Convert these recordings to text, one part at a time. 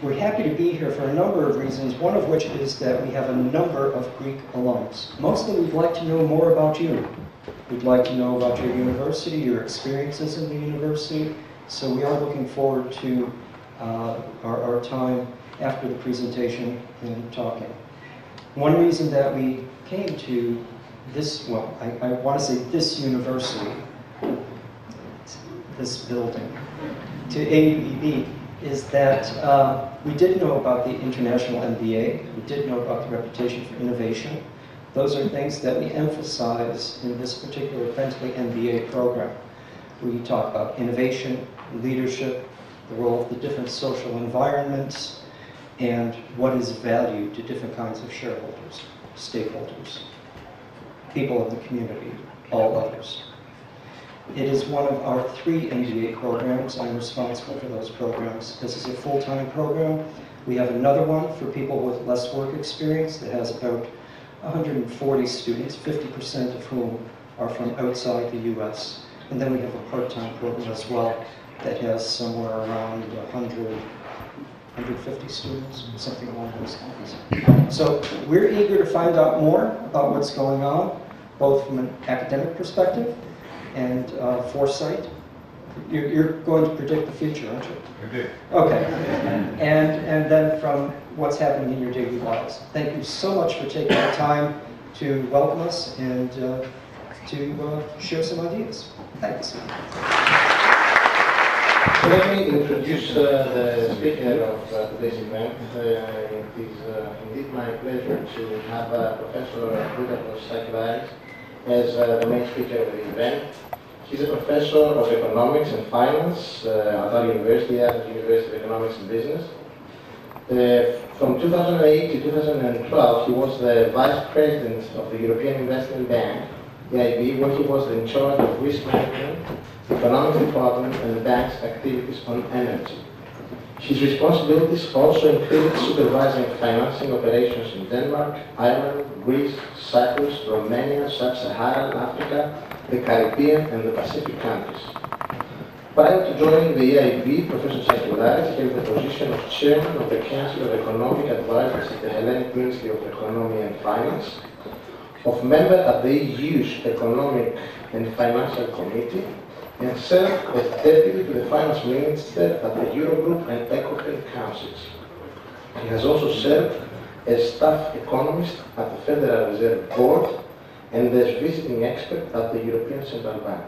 we're happy to be here for a number of reasons, one of which is that we have a number of Greek alums. Mostly we'd like to know more about you. We'd like to know about your university, your experiences in the university. So we are looking forward to our time after the presentation and talking. One reason that we came to this, well, I want to say this university, this building, to AUEB, is that we did know about the international MBA, we did know about the reputation for innovation. Those are things that we emphasize in this particular Bentley MBA program. We talk about innovation, leadership, the role of the different social environments, and what is valued to different kinds of shareholders, stakeholders, people in the community, all others. It is one of our 3 MBA programs. I'm responsible for those programs. This is a full-time program. We have another one for people with less work experience that has about 140 students, 50% of whom are from outside the US. And then we have a part-time program as well that has somewhere around 150 students, something along those lines. So we're eager to find out more about what's going on, both from an academic perspective and foresight. You're going to predict the future, aren't you? Indeed. Okay. And then from what's happening in your daily lives. Thank you so much for taking the time to welcome us and to share some ideas. Thanks. So let me introduce the speaker of today's event. It is indeed my pleasure to have Professor Plútαρχο Sacελλάρη as the main speaker of the event. He's a professor of economics and finance at our university, at the University of Economics and Business. From 2008 to 2012, he was the vice president of the European Investment Bank, EIB, where he was in charge of risk management, economic department, and the bank's activities on energy. His responsibilities also included supervising financing operations in Denmark, Ireland, Greece, Cyprus, Romania, Sub-Saharan Africa, the Caribbean, and the Pacific countries. Prior to joining the EIB, Professor Sacελλάρη held the position of chairman of the Council of Economic Advisors at the Hellenic Ministry of Economy and Finance, of member at the EU's Economic and Financial Committee, and served as deputy to the finance minister at the Eurogroup and Ecofin councils. He has also served as staff economist at the Federal Reserve Board and as visiting expert at the European Central Bank.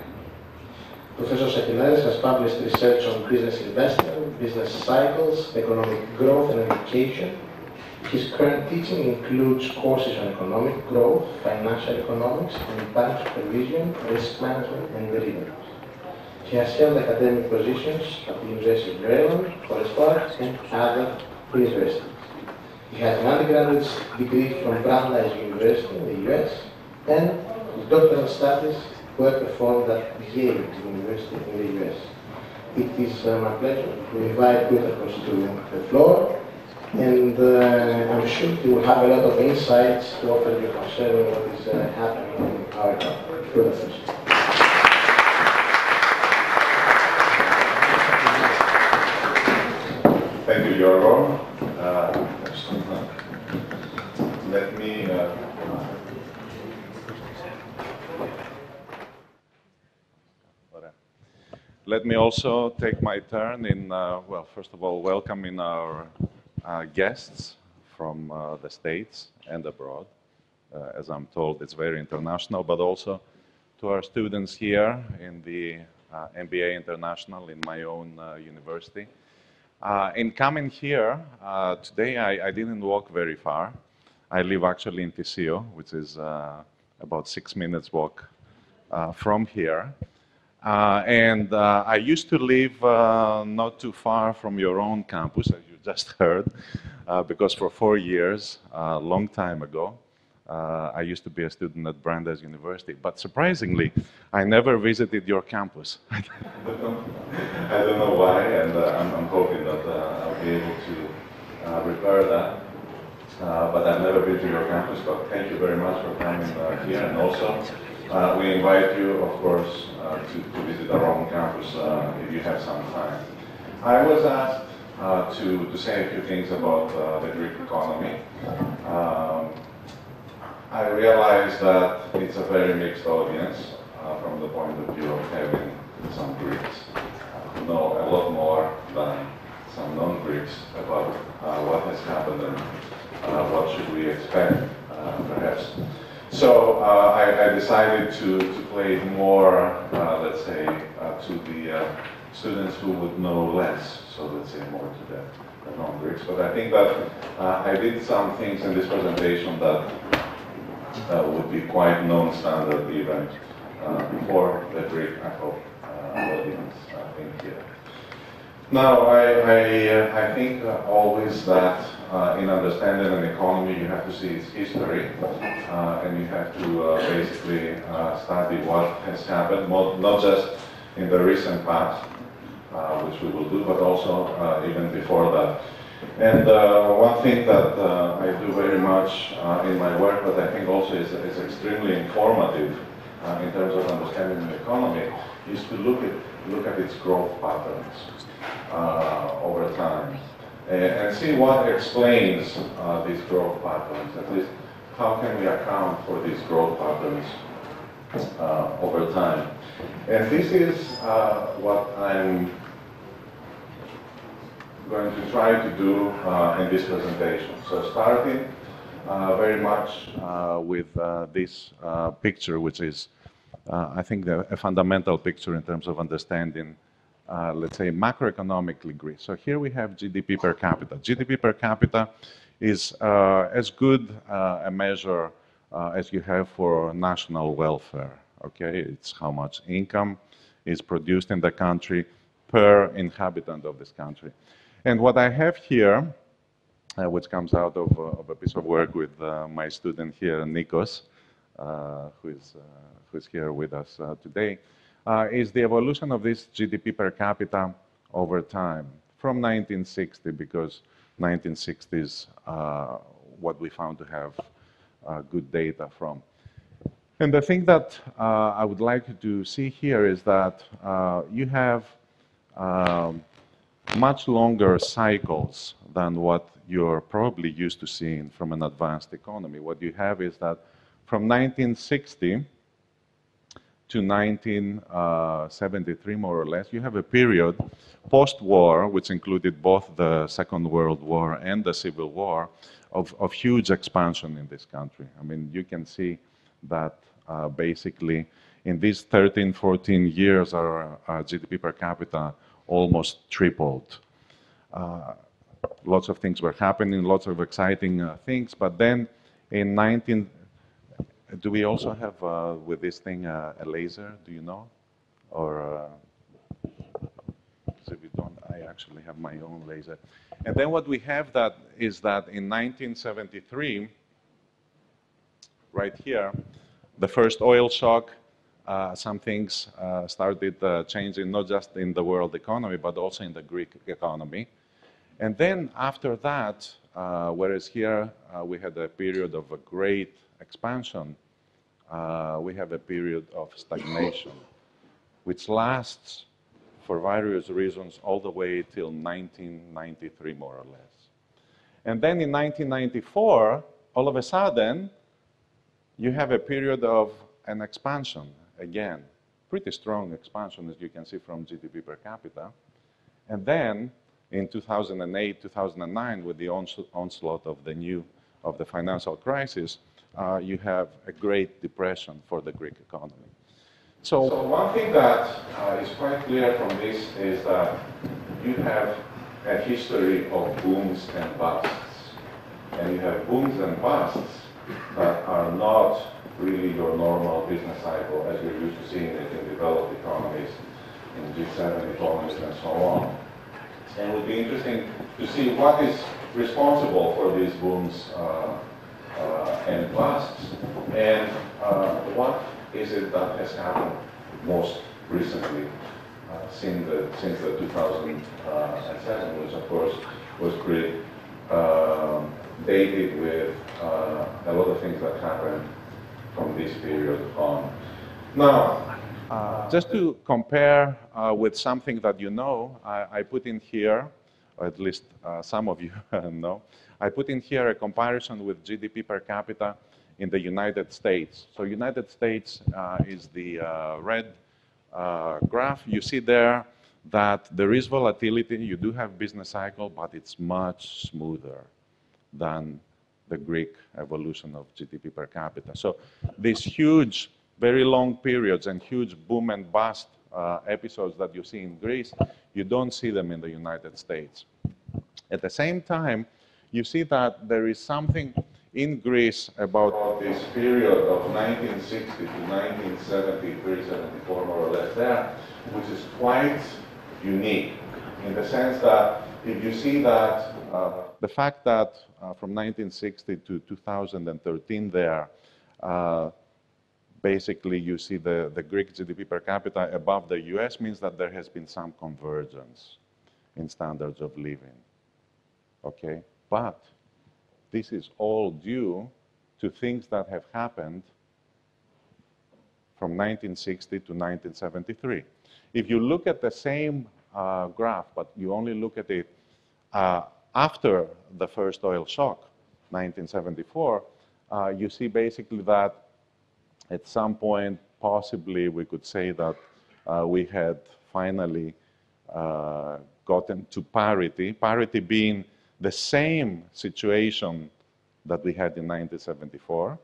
Professor Sacελλάρη has published research on business investment, business cycles, economic growth and education. His current teaching includes courses on economic growth, financial economics, and bank supervision, risk management, and derivatives. He has held academic positions at the University of Maryland, Forest Park, and other universities. He has an undergraduate degree from Brandeis University in the US, and his doctoral studies were performed at Yale University in the US. It is my pleasure to invite Plútαρχος to the floor, and I'm sure he will have a lot of insights to offer you concerning what is happening in our Plútαρχος. Thank you, Yorgo. Let me let me also take my turn in, well, first of all, welcoming our guests from the States and abroad. As I'm told, it's very international, but also to our students here in the MBA International in my own university. In coming here, today I didn't walk very far. I live actually in Tisio, which is about 6 minutes walk from here. And I used to live not too far from your own campus, as you just heard, because for 4 years, a long time ago, I used to be a student at Brandeis University. But surprisingly, I never visited your campus. I don't know why, and I'm hoping that I'll be able to repair that. But I've never been to your campus, but thank you very much for coming here. And also, we invite you, of course, to visit our own campus if you have some time. I was asked to say a few things about the Greek economy. I realize that it's a very mixed audience from the point of view of having some Greeks who know a lot more than some non-Greeks about what has happened and what should we expect, perhaps. So I decided to play more, let's say, to the students who would know less, so let's say more to the non-Greeks. But I think that I did some things in this presentation that would be quite non-standard even for the Greek, I hope, audience in here. Now, I think always that in understanding an economy, you have to see its history, and you have to basically study what has happened, not just in the recent past, which we will do, but also even before that. And one thing that I do very much in my work, but I think also is extremely informative in terms of understanding the economy, is to look at its growth patterns over time and see what explains these growth patterns. At least, how can we account for these growth patterns over time? And this is what I'm going to try to do in this presentation. So starting very much with this picture, which is, I think, a fundamental picture in terms of understanding, let's say, macroeconomically Greece. So here we have GDP per capita. GDP per capita is as good a measure as you have for national welfare, okay? It's how much income is produced in the country per inhabitant of this country. And what I have here, which comes out of a piece of work with my student here, Nikos, who is here with us today, is the evolution of this GDP per capita over time from 1960, because 1960 is what we found to have good data from. And the thing that I would like you to see here is that you have much longer cycles than what you're probably used to seeing from an advanced economy. What you have is that from 1960 to 1973, more or less, you have a period post-war, which included both the Second World War and the Civil War, of huge expansion in this country. I mean, you can see that basically in these 13, 14 years, our GDP per capita almost tripled. Lots of things were happening, lots of exciting things, but then in do we also have with this thing a laser, do you know? Or, so if you don't, I actually have my own laser. And then what we have is that in 1973, right here, the first oil shock, some things started changing, not just in the world economy, but also in the Greek economy. And then after that, whereas here we had a period of a great expansion, we have a period of stagnation, which lasts for various reasons all the way till 1993, more or less. And then in 1994, all of a sudden, you have a period of an expansion, again, pretty strong expansion, as you can see from GDP per capita. And then in 2008, 2009, with the onslaught of the financial crisis, you have a great depression for the Greek economy. So one thing that is quite clear from this is that you have a history of booms and busts. And you have booms and busts that are not really your normal business cycle as you're used to seeing it in developed economies, in G7 economies and so on. And it would be interesting to see what is responsible for these booms and busts, and what is it that has happened most recently since the 2007, which of course was pretty dated with a lot of things that happened from this period on. Now, just to compare with something that you know, I put in here or at least some of you know. I put in here a comparison with GDP per capita in the United States. So United States is the red graph. You see there that there is volatility. You do have business cycle, but it's much smoother than the Greek evolution of GDP per capita. So these huge, very long periods and huge boom and bust episodes that you see in Greece, you don't see them in the United States. At the same time, you see that there is something in Greece about This period of 1960 to 1973, 74, more or less there, which is quite unique in the sense that if you see that the fact that from 1960 to 2013 there, basically you see the Greek GDP per capita above the US means that there has been some convergence in standards of living, okay? But this is all due to things that have happened from 1960 to 1973. If you look at the same graph, but you only look at it after the first oil shock, 1974, you see basically that at some point, possibly we could say that we had finally gotten to parity, parity being the same situation that we had in 1974,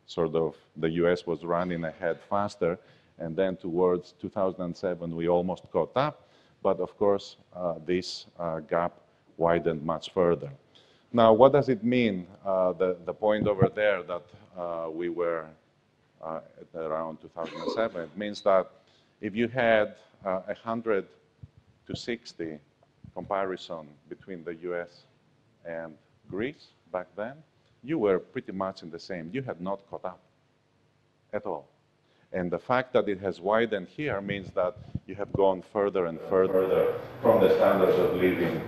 sort of the US was running ahead faster, and then towards 2007 we almost caught up, but of course this gap widened much further. Now, what does it mean, the point over there that we were at around 2007? It means that if you had 100 to 60 comparison between the US and Greece back then, you were pretty much in the same. You had not caught up at all. And the fact that it has widened here means that you have gone further and further from the standards of living,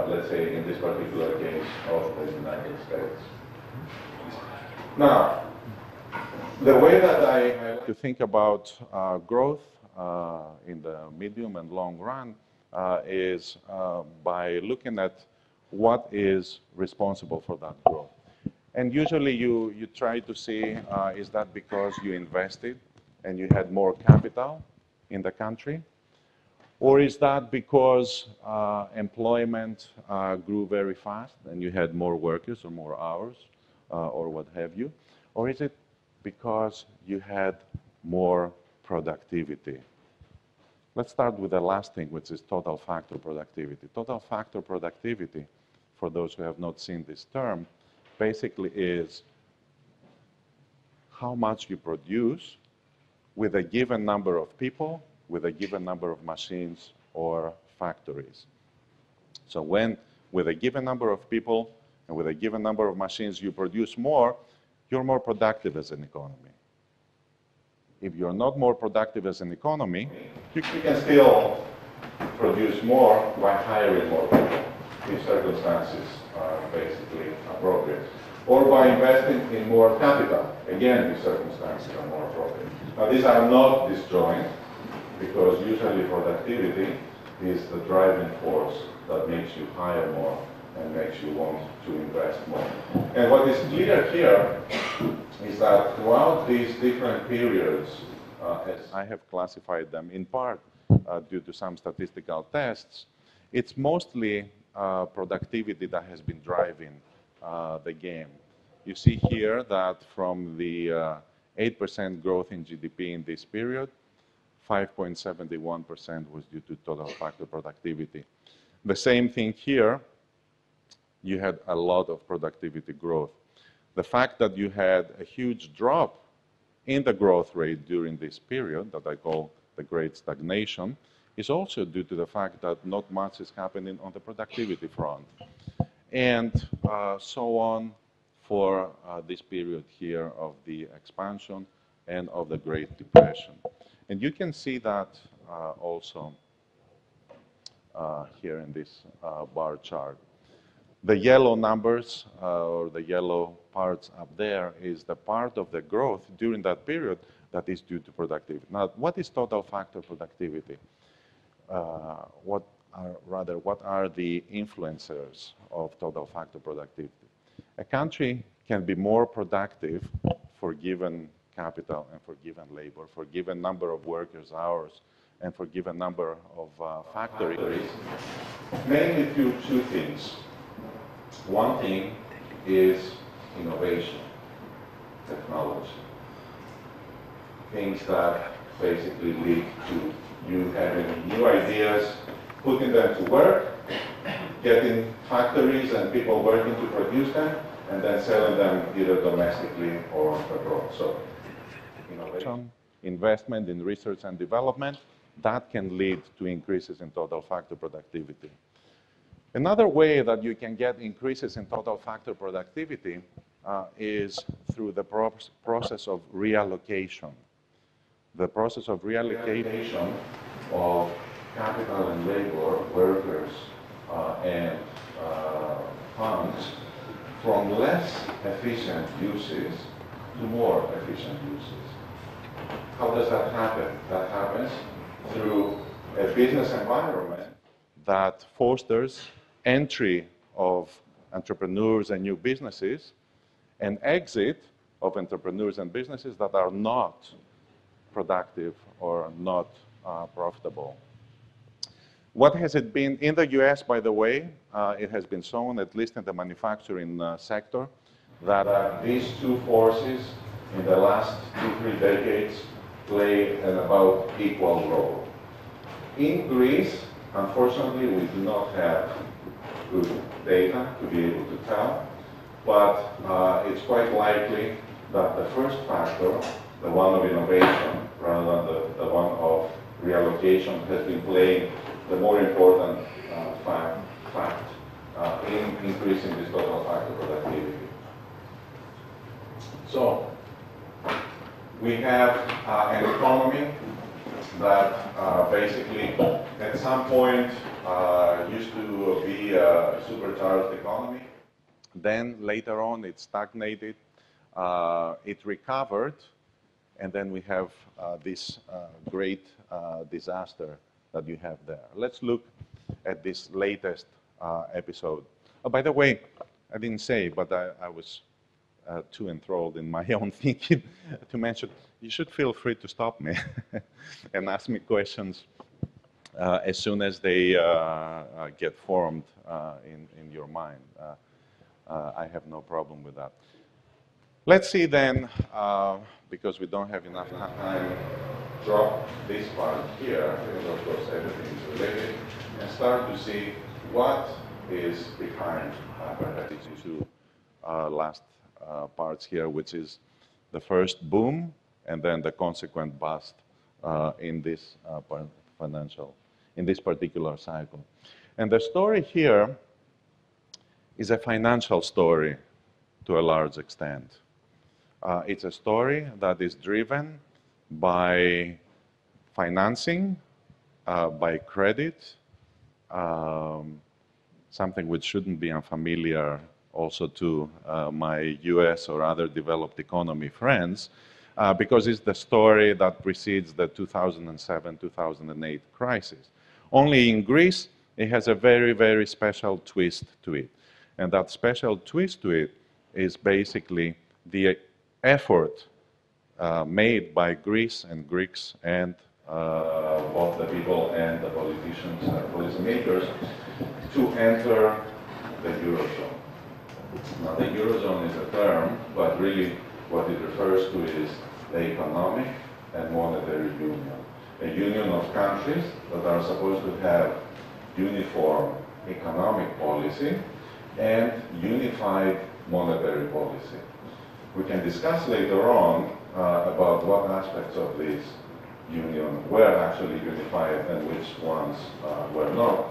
let's say in this particular case of the United States. Now, the way that I to think about growth in the medium and long run is by looking at what is responsible for that growth. And usually you try to see, is that because you invested and you had more capital in the country? Or is that because employment grew very fast and you had more workers or more hours or what have you? Or is it because you had more productivity? Let's start with the last thing, which is total factor productivity. Total factor productivity, for those who have not seen this term, basically is how much you produce with a given number of people, with a given number of machines or factories. So when with a given number of people and with a given number of machines you produce more, you're more productive as an economy. If you're not more productive as an economy, you can still produce more by hiring more people if circumstances are basically appropriate, or by investing in more capital, again if circumstances are more appropriate. Now these are not disjoint, because usually productivity is the driving force that makes you hire more and makes you want to invest more. And what is clear here is that throughout these different periods, I have classified them in part due to some statistical tests, it's mostly productivity that has been driving the game. You see here that from the 8% growth in GDP in this period, 5.71% was due to total factor productivity. The same thing here, you had a lot of productivity growth. The fact that you had a huge drop in the growth rate during this period that I call the Great Stagnation is also due to the fact that not much is happening on the productivity front. And so on for this period here of the expansion and of the Great Depression. And you can see that also here in this bar chart. The yellow numbers, or the yellow parts up there, is the part of the growth during that period that is due to productivity. Now, what is total factor productivity? What what are the influencers of total factor productivity? A country can be more productive for given capital and for given labor, for given number of workers' hours, and for given number of factories. Mainly through two things. One thing is innovation, technology. Things that basically lead to you having new ideas, putting them to work, getting factories and people working to produce them, and then selling them either domestically or abroad. So, innovation. Investment in research and development, that can lead to increases in total factor productivity. Another way that you can get increases in total factor productivity is through the process of reallocation. The process of reallocation of capital and labor, workers, and funds from less efficient uses to more efficient uses. How does that happen? That happens through a business environment that fosters entry of entrepreneurs and new businesses and exit of entrepreneurs and businesses that are not productive or not profitable. What has it been in the US, by the way? It has been shown, at least in the manufacturing sector, that these two forces in the last 2-3 decades play an about equal role. In Greece, unfortunately, we do not have good data to be able to tell, but it's quite likely that the first factor, the one of innovation, rather than the one of reallocation, has been playing the more important fact in increasing this total factor productivity. So, we have an economy that basically at some point used to be a supercharged economy. Then later on it stagnated, it recovered, and then we have this great disaster that you have there. Let's look at this latest episode. Oh, by the way, I didn't say, but I was too enthralled in my own thinking to mention, you should feel free to stop me and ask me questions as soon as they get formed in your mind. I have no problem with that. Let's see then, because we don't have enough time, drop this part here, because of course everything is related, and start to see what is behind these two last parts here, which is the first boom and then the consequent bust in this in this particular cycle. And the story here is a financial story to a large extent. It's a story that is driven by financing, by credit, something which shouldn't be unfamiliar also to my US or other developed economy friends, because it's the story that precedes the 2007-2008 crisis. Only in Greece, it has a very, very special twist to it. And that special twist to it is basically the effort made by Greece and Greeks and both the people and the politicians and policymakers to enter the Eurozone. Now, the Eurozone is a term, but really what it refers to is the economic and monetary union. A union of countries that are supposed to have uniform economic policy and unified monetary policy. We can discuss later on about what aspects of this union were actually unified and which ones were not.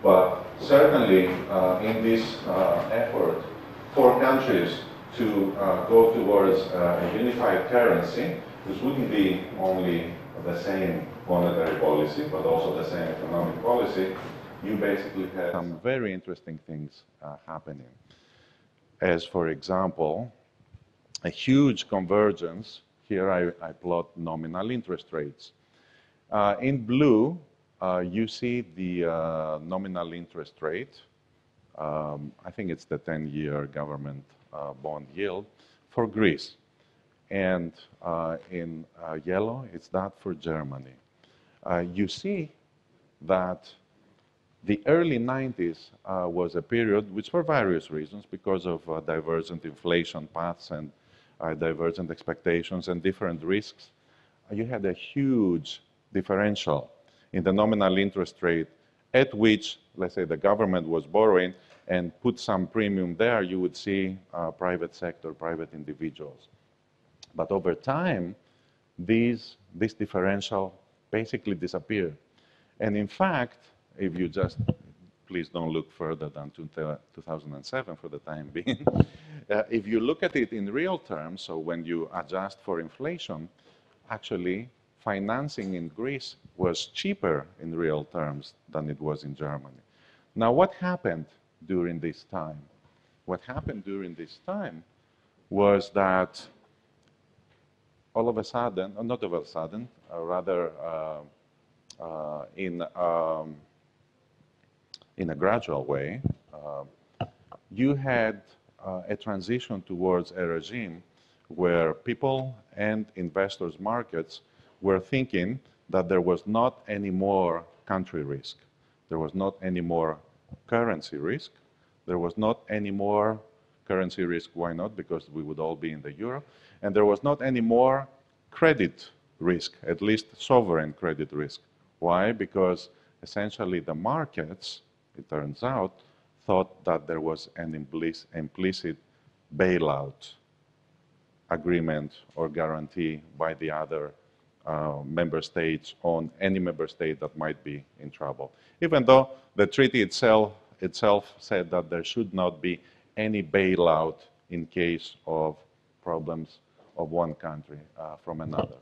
But certainly in this effort for countries to go towards a unified currency, this wouldn't be only the same monetary policy, but also the same economic policy. You basically have some very interesting things happening. As for example, a huge convergence. Here I plot nominal interest rates. In blue, you see the nominal interest rate. I think it's the 10-year government bond yield for Greece. And in yellow, it's that for Germany. You see that the early 90s was a period which, for various reasons, because of divergent inflation paths and divergent expectations and different risks, you had a huge differential in the nominal interest rate at which, let's say, the government was borrowing and put some premium there, you would see private sector, private individuals. But over time, this differential basically disappeared. And in fact, if you just, please don't look further than 2007 for the time being, if you look at it in real terms, so when you adjust for inflation, actually financing in Greece was cheaper in real terms than it was in Germany. Now, what happened during this time? What happened during this time was that all of a sudden, or not all of a sudden, rather in a gradual way, you had a transition towards a regime where people and investors' markets were thinking that there was not any more country risk. There was not any more currency risk. There was not any more currency risk. Why not? Because we would all be in the euro. And there was not any more credit risk, at least sovereign credit risk. Why? Because essentially the markets, it turns out, thought that there was an implicit bailout agreement or guarantee by the other member states on any member state that might be in trouble. Even though the treaty itself said that there should not be any bailout in case of problems of one country from another.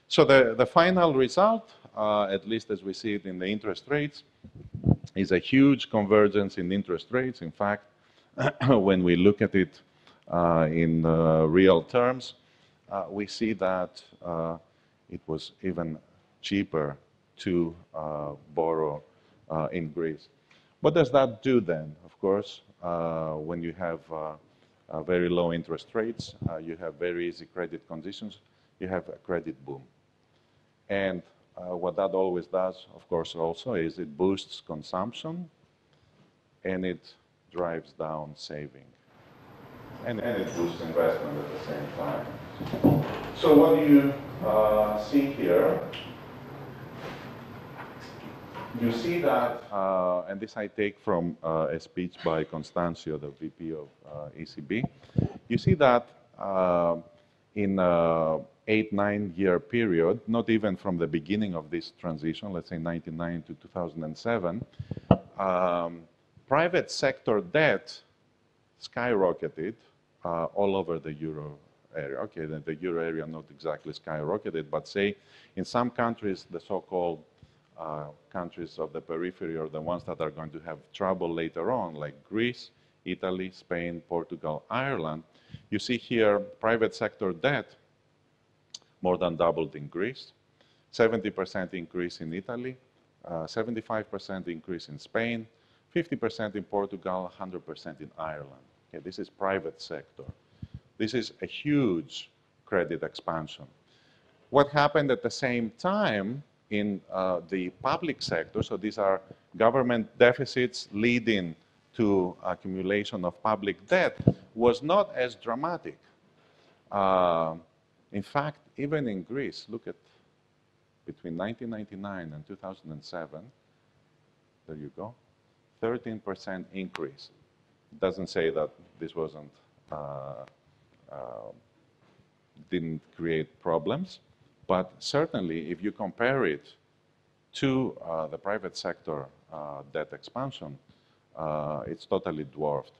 So the final result, at least as we see it in the interest rates, is a huge convergence in interest rates. In fact, when we look at it in real terms, we see that it was even cheaper to borrow in Greece. What does that do then? Of course, when you have very low interest rates, you have very easy credit conditions, you have a credit boom. And what that always does, of course, also is it boosts consumption and it drives down saving. And it boosts investment at the same time. So what you see here, you see that, and this I take from a speech by Constancio, the VP of ECB. You see that in an 8-9 year period, not even from the beginning of this transition, let's say 1999 to 2007, private sector debt skyrocketed all over the euro area. Okay, the euro area not exactly skyrocketed, but say in some countries, the so-called countries of the periphery or the ones that are going to have trouble later on, like Greece, Italy, Spain, Portugal, Ireland, you see here private sector debt more than doubled in Greece, 70% increase in Italy, 75% increase in Spain, 50% in Portugal, 100% in Ireland. Okay, this is private sector. This is a huge credit expansion. What happened at the same time in the public sector, so these are government deficits leading to accumulation of public debt, was not as dramatic. In fact, even in Greece, look at between 1999 and 2007, there you go, 13% increase. It doesn't say that this wasn't, didn't create problems, but certainly if you compare it to the private sector debt expansion, it's totally dwarfed.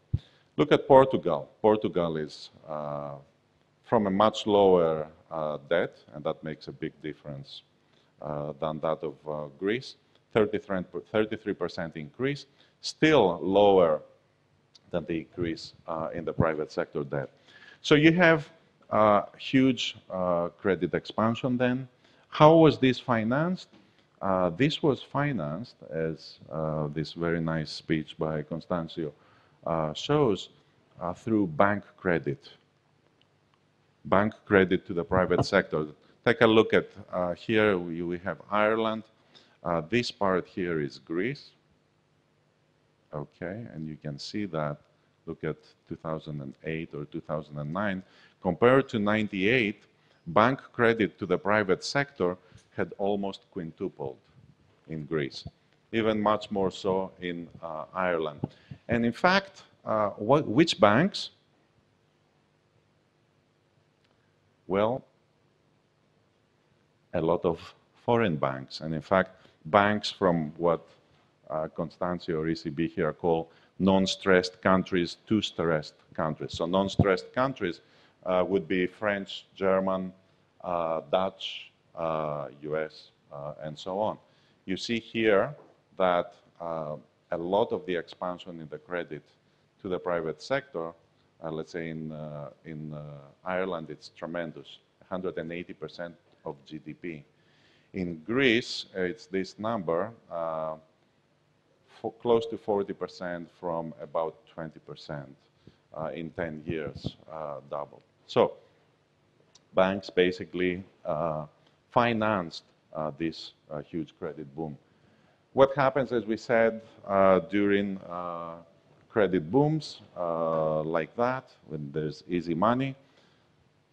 Look at Portugal. Portugal is from a much lower debt, and that makes a big difference than that of Greece, 33% increase, still lower than the increase in the private sector debt. So you have huge credit expansion then. How was this financed? This was financed, as this very nice speech by Constancio shows, through bank credit. Bank credit to the private sector. Take a look at here, we have Ireland. This part here is Greece. Okay, and you can see that, look at 2008 or 2009. Compared to 98, bank credit to the private sector had almost quintupled in Greece, even much more so in Ireland. And in fact, which banks? Well, a lot of foreign banks. And in fact, banks from what Constancio or ECB here call non-stressed countries to stressed countries. So non-stressed countries would be French, German, Dutch, US, and so on. You see here that a lot of the expansion in the credit to the private sector, let's say in Ireland, it's tremendous, 180% of GDP. In Greece, it's this number, close to 40% from about 20% in 10 years, double. So banks basically financed this huge credit boom. What happens, as we said, during credit booms like that, when there's easy money,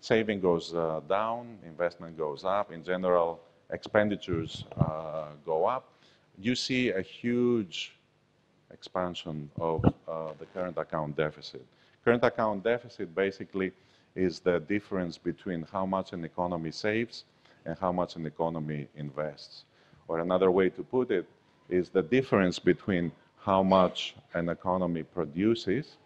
saving goes down, investment goes up. In general, expenditures go up. You see a huge expansion of the current account deficit. Current account deficit basically is the difference between how much an economy saves and how much an economy invests. Or another way to put it is the difference between how much an economy produces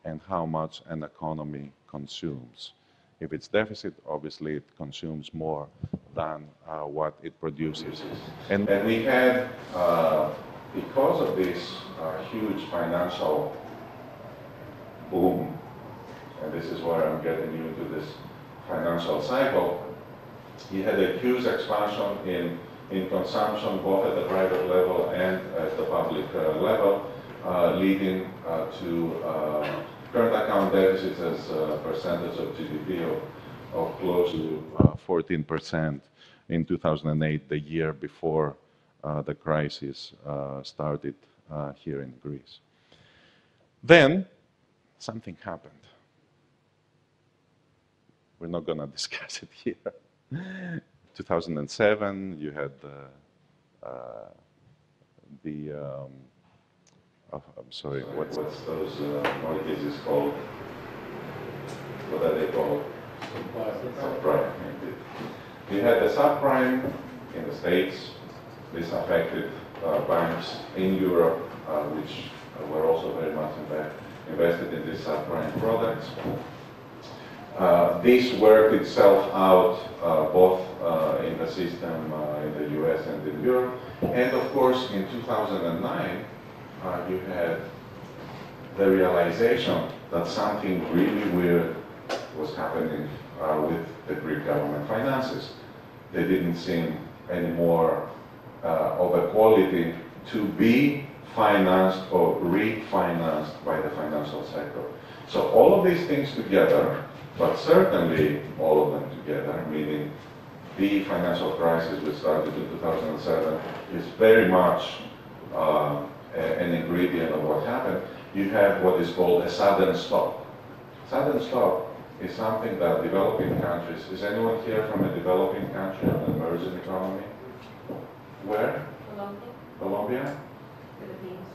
and how much an economy consumes. If it's deficit, obviously it consumes more than what it produces. And we had, because of this huge financial boom, and this is where I'm getting you into this financial cycle, you had a huge expansion in consumption, both at the private level and at the public level, leading to current account deficits as a percentage of GDP of close to 14% in 2008, the year before the crisis started here in Greece. Then something happened. We're not going to discuss it here. 2007, you had I'm sorry, what's those mortgages called? What are they called? Subprime. You had the subprime in the States. This affected banks in Europe, which were also very much invested in these subprime products. This worked itself out both in the system in the US and in Europe. And of course, in 2009, you had the realization that something really weird was happening with the Greek government finances. They didn't seem anymore of a quality to be financed or refinanced by the financial sector. So all of these things together, but certainly all of them together, meaning the financial crisis which started in 2007 is very much an ingredient of what happened. You have what is called a sudden stop. Sudden stop is something that developing countries, is anyone here from a developing country or an emerging economy? Where? Colombia. Colombia? Philippines.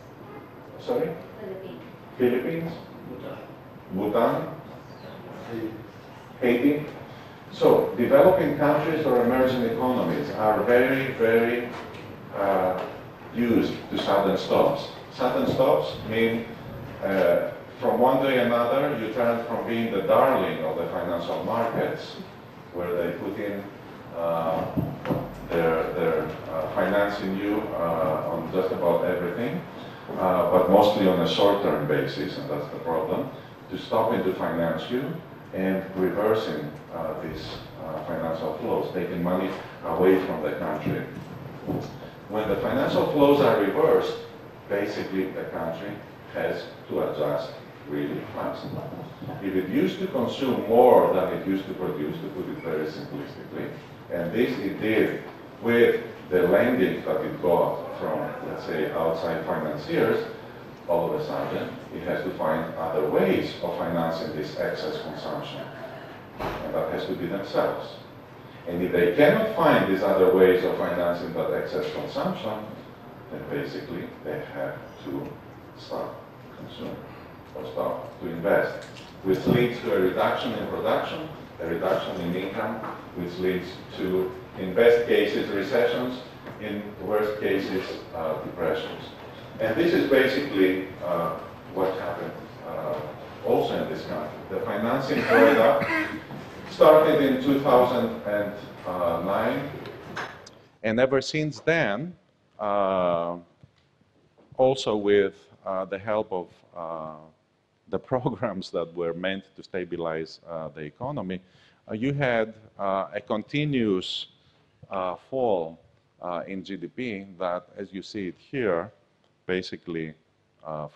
Sorry? Philippines. Philippines? Bhutan? Haiti? So, developing countries or emerging economies are very, very used to sudden stops. Sudden stops mean from one day another you turn from being the darling of the financial markets, where they put in their financing you on just about everything, but mostly on a short-term basis, and that's the problem, to stopping to finance you and reversing these financial flows, taking money away from the country. when the financial flows are reversed, basically the country has to adjust really fast. If it used to consume more than it used to produce, to put it very simplistically, and this it did with the lending that it got from, let's say, outside financiers, all of a sudden it has to find other ways of financing this excess consumption. And that has to be themselves. And if they cannot find these other ways of financing that excess consumption, then basically they have to start consuming or start to invest, which leads to a reduction in production, a reduction in income, which leads to, in best cases, recessions, in worst cases, depressions. And this is basically what happened also in this country. The financing dried up, started in 2009. And ever since then, also with the help of the programs that were meant to stabilize the economy, you had a continuous fall in GDP that, as you see it here, basically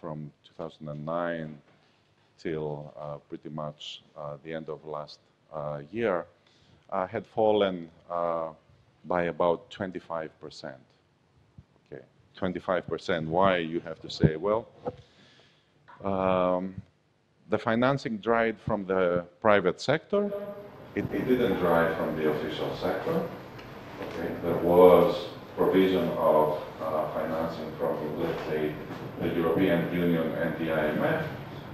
from 2009 till pretty much the end of last year, had fallen by about 25%. Okay, 25%. Why? You have to say, well, the financing dried from the private sector. It didn't dry from the official sector. Okay. There was provision of financing from, let's say, the European Union and the IMF,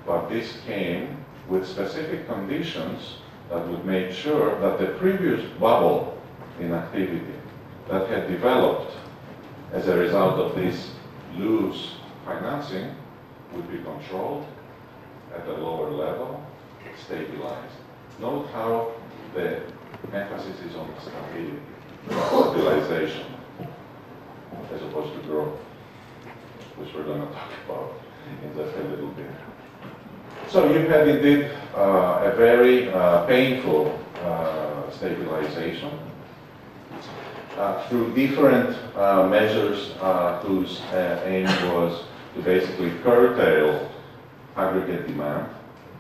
but this came with specific conditions that would make sure that the previous bubble in activity that had developed as a result of this loose financing would be controlled at a lower level, stabilized. Note how the emphasis is on stability, stabilization, as opposed to growth, which we're going to talk about in just a little bit. So you had indeed a very painful stabilization through different measures whose aim was to basically curtail aggregate demand,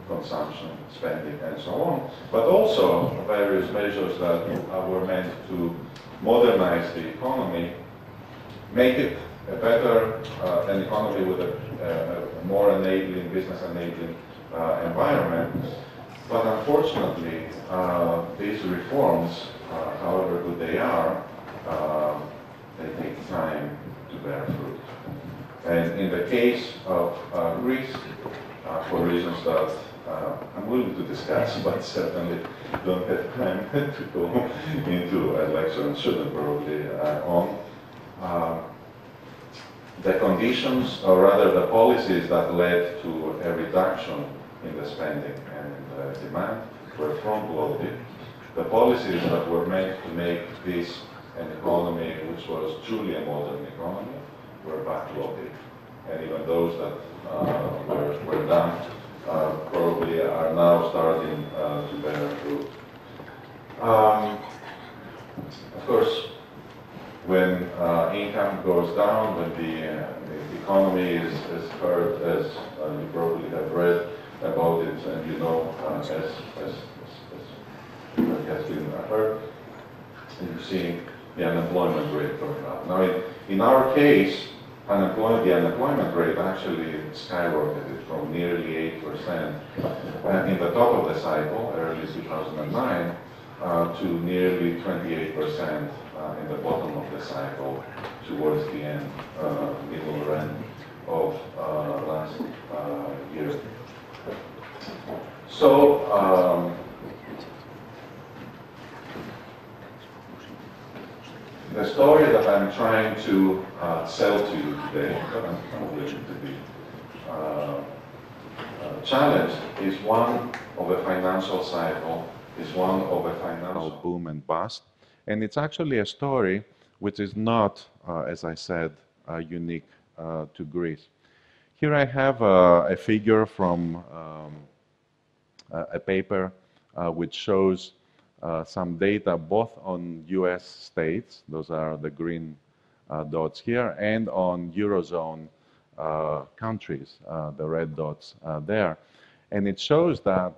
consumption, spending, and so on, but also various measures that were meant to modernize the economy, make it a better an economy with a more enabling, business enabling environment. But unfortunately, these reforms, however good they are, they take time to bear fruit. And in the case of Greece, for reasons that I'm willing to discuss, but certainly don't have time to go into a lecture and shouldn't probably on. The conditions, or rather the policies that led to a reduction in the spending and the demand were front-loaded. The policies that were meant to make this an economy which was truly a modern economy were backloaded. And even those that were done probably are now starting to bear fruit. Of course, when income goes down, when the economy is hurt, as you probably have read about it, and you know, as it has been hurt, and you see the unemployment rate going up. Now, in our case, the unemployment rate actually skyrocketed from nearly 8% in the top of the cycle, early 2009, to nearly 28% in the bottom of the cycle towards the end, middle end of last year. So, the story that I'm trying to sell to you today, but I'm willing to be challenged, is one of a financial cycle, is one of a financial boom and bust. And it's actually a story which is not, as I said, unique to Greece. Here I have a figure from a paper which shows some data both on US states, those are the green dots here, and on Eurozone countries, the red dots there. And it shows that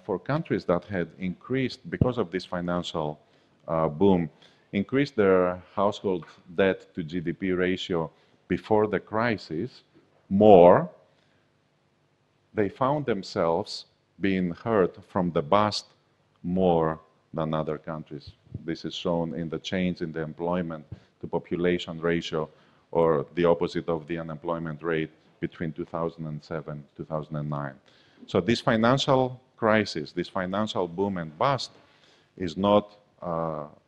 for countries that had increased, because of this financial boom, increased their household debt to GDP ratio before the crisis more, they found themselves being hurt from the bust more than other countries. This is shown in the change in the employment to population ratio, or the opposite of the unemployment rate between 2007 and 2009. So this financial crisis, this financial boom and bust, is not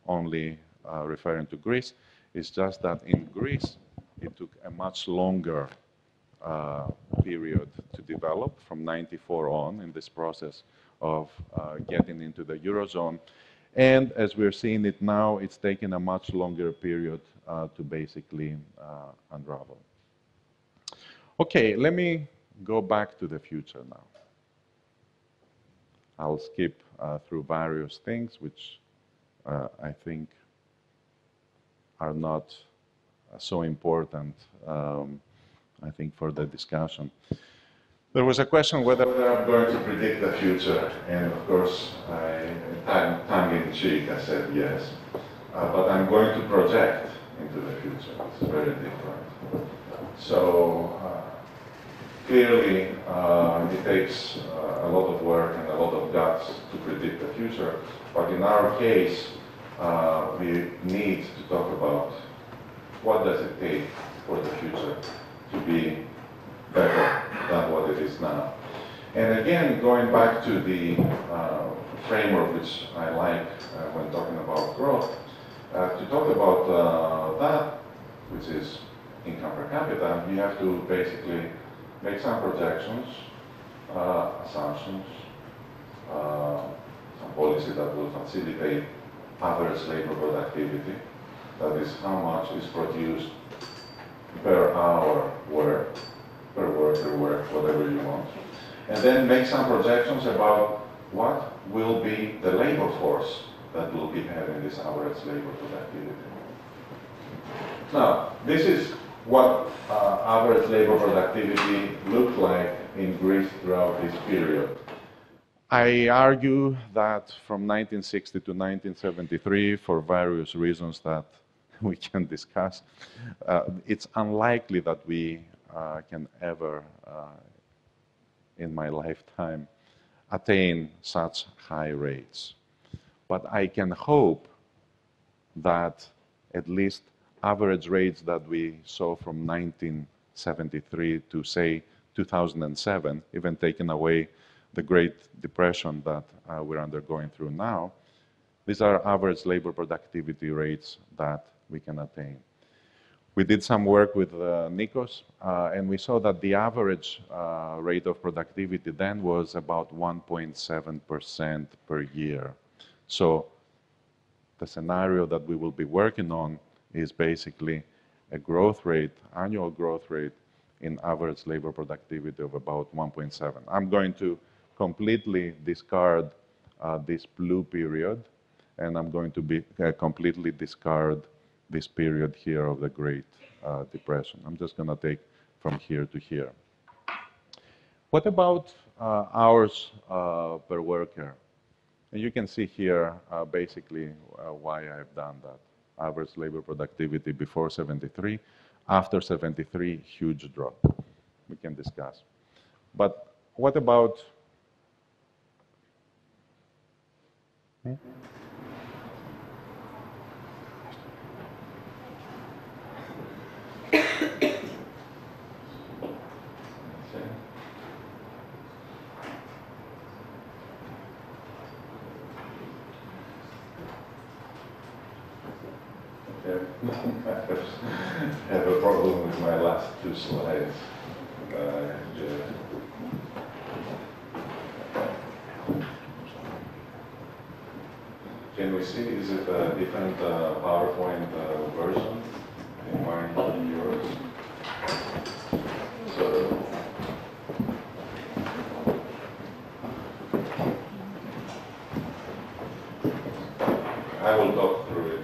only referring to Greece. It's just that in Greece, it took a much longer period to develop from 94 on in this process of getting into the Eurozone. And as we're seeing it now, it's taken a much longer period to basically unravel. Okay, let me go back to the future now. I'll skip through various things which I think are not so important, I think, for the discussion. There was a question whether I'm going to predict the future, and of course, tongue in cheek, I said yes. But I'm going to project into the future. It's very different. So clearly, it takes a lot of work and a lot of guts to predict the future. But in our case, we need to talk about what does it take for the future to be better than what it is now. And again, going back to the framework which I like when talking about growth, to talk about that, which is income per capita, you have to basically make some projections, assumptions, some policy that will facilitate average labor productivity, that is how much is produced per hour work, per work, whatever you want. And then make some projections about what will be the labor force that will be having this average labor productivity. Now, this is what average labor productivity looked like in Greece throughout this period. I argue that from 1960 to 1973, for various reasons that we can discuss, it's unlikely that we can ever, in my lifetime, attain such high rates. But I can hope that at least average rates that we saw from 1973 to, say, 2007, even taking away the Great Depression that we're undergoing through now, these are average labor productivity rates that we can attain. We did some work with Nikos, and we saw that the average rate of productivity then was about 1.7% per year. So the scenario that we will be working on is basically a growth rate, annual growth rate in average labor productivity of about 1.7. I'm going to completely discard this blue period, and I'm going to completely discard this period here of the Great Depression. I'm just going to take from here to here. What about hours per worker? And you can see here basically why I've done that. Average labor productivity before 73, after 73, huge drop. We can discuss. But what about I have a problem with my last two slides. Can we see, is it a different PowerPoint version in mine and yours? So, I will talk through it.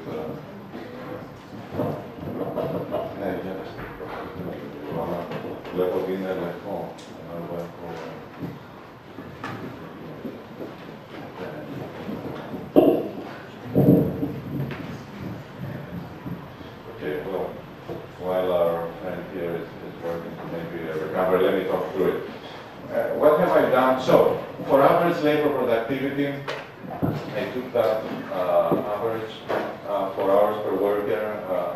let me talk through it. What have I done? So, for average labor productivity, I took that average 4 hours per worker.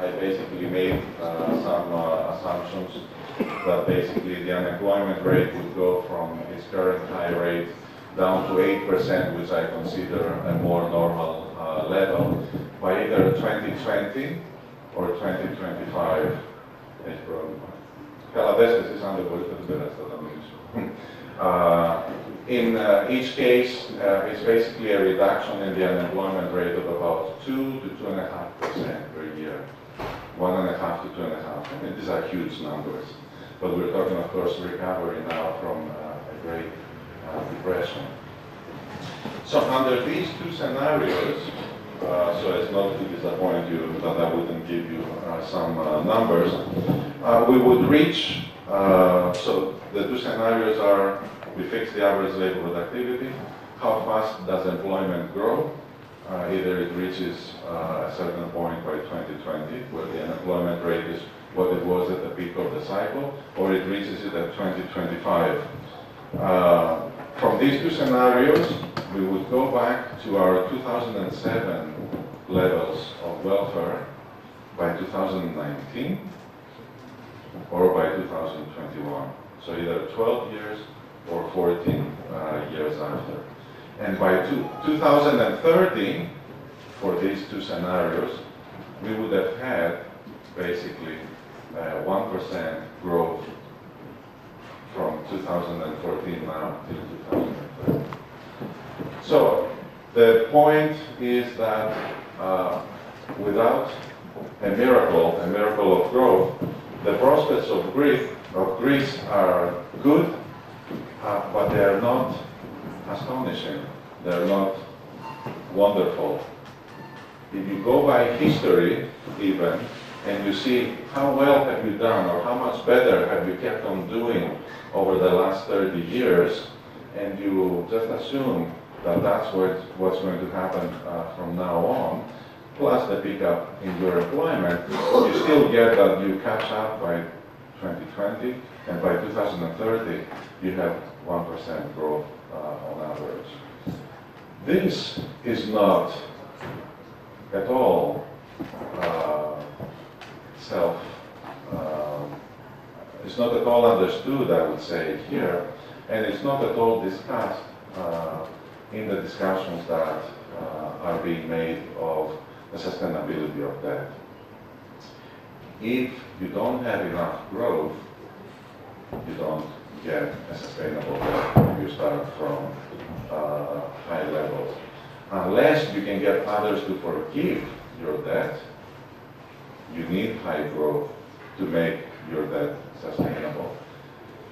I basically made some assumptions that basically the unemployment rate would go from its current high rate down to 8%, which I consider a more normal level, by either 2020 or 2025. In each case, it's basically a reduction in the unemployment rate of about 2 to 2.5% per year. 1.5 to 2.5. I mean, these are huge numbers. But we're talking, of course, recovery now from a great depression. So under these two scenarios, so as not to disappoint you that I wouldn't give you some numbers, we would reach, so the two scenarios are, we fix the average labor productivity, how fast does employment grow? Either it reaches a certain point by 2020, where the unemployment rate is what it was at the peak of the cycle, or it reaches it at 2025. From these two scenarios, we would go back to our 2007 levels of welfare by 2019 or by 2021. So either 12 years or 14 years after. And by 2030, for these two scenarios, we would have had basically 1% growth from 2014 now till 2030. So the point is that without a miracle of growth, the prospects of Greece are good, but they are not astonishing. They're not wonderful. If you go by history even, and you see how well have you done or how much better have you kept on doing over the last 30 years, and you just assume that that's what's going to happen from now on, plus the pickup in your employment, you still get that you catch up by 2020, and by 2030 you have 1% growth on average. This is not at all it's not at all understood, I would say, here, and it's not at all discussed in the discussions that are being made of the sustainability of debt. If you don't have enough growth, you don't get a sustainable debt. You start from high levels. Unless you can get others to forgive your debt, you need high growth to make your debt sustainable.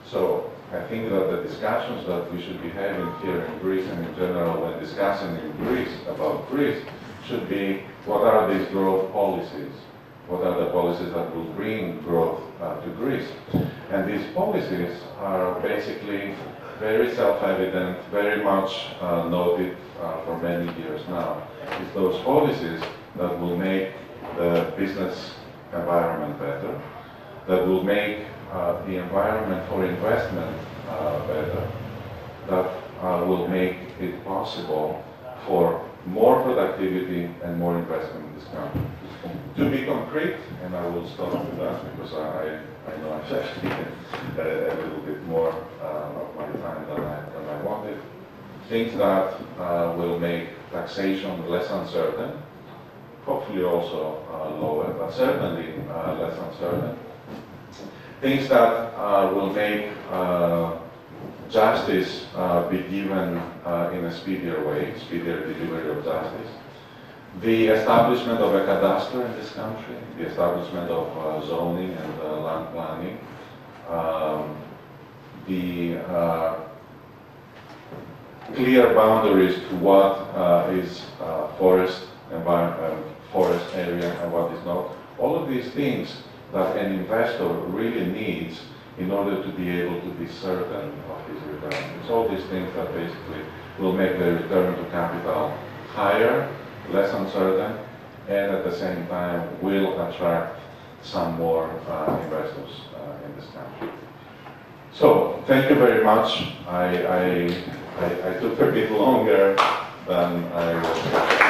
So I think that the discussions that we should be having here in Greece and in general when discussing in Greece about Greece should be, what are these growth policies? What are the policies that will bring growth to Greece? And these policies are basically very self-evident, very much noted for many years now. It's those policies that will make the business environment better, that will make the environment for investment better, that will make it possible for more productivity and more investment in this country. To be concrete, and I will stop with that because I know I've actually a little bit more of my time than I wanted. Things that will make taxation less uncertain, hopefully also lower, but certainly less uncertain. Things that will make justice be given in a speedier way, speedier delivery of justice. The establishment of a cadastre in this country, the establishment of zoning and land planning, the clear boundaries to what is forest area and what is not. All of these things that an investor really needs in order to be able to be certain of his return. It's all these things that basically will make the return to capital higher, less uncertain, and at the same time will attract some more investors in this country. So, thank you very much. I took a bit longer than I was.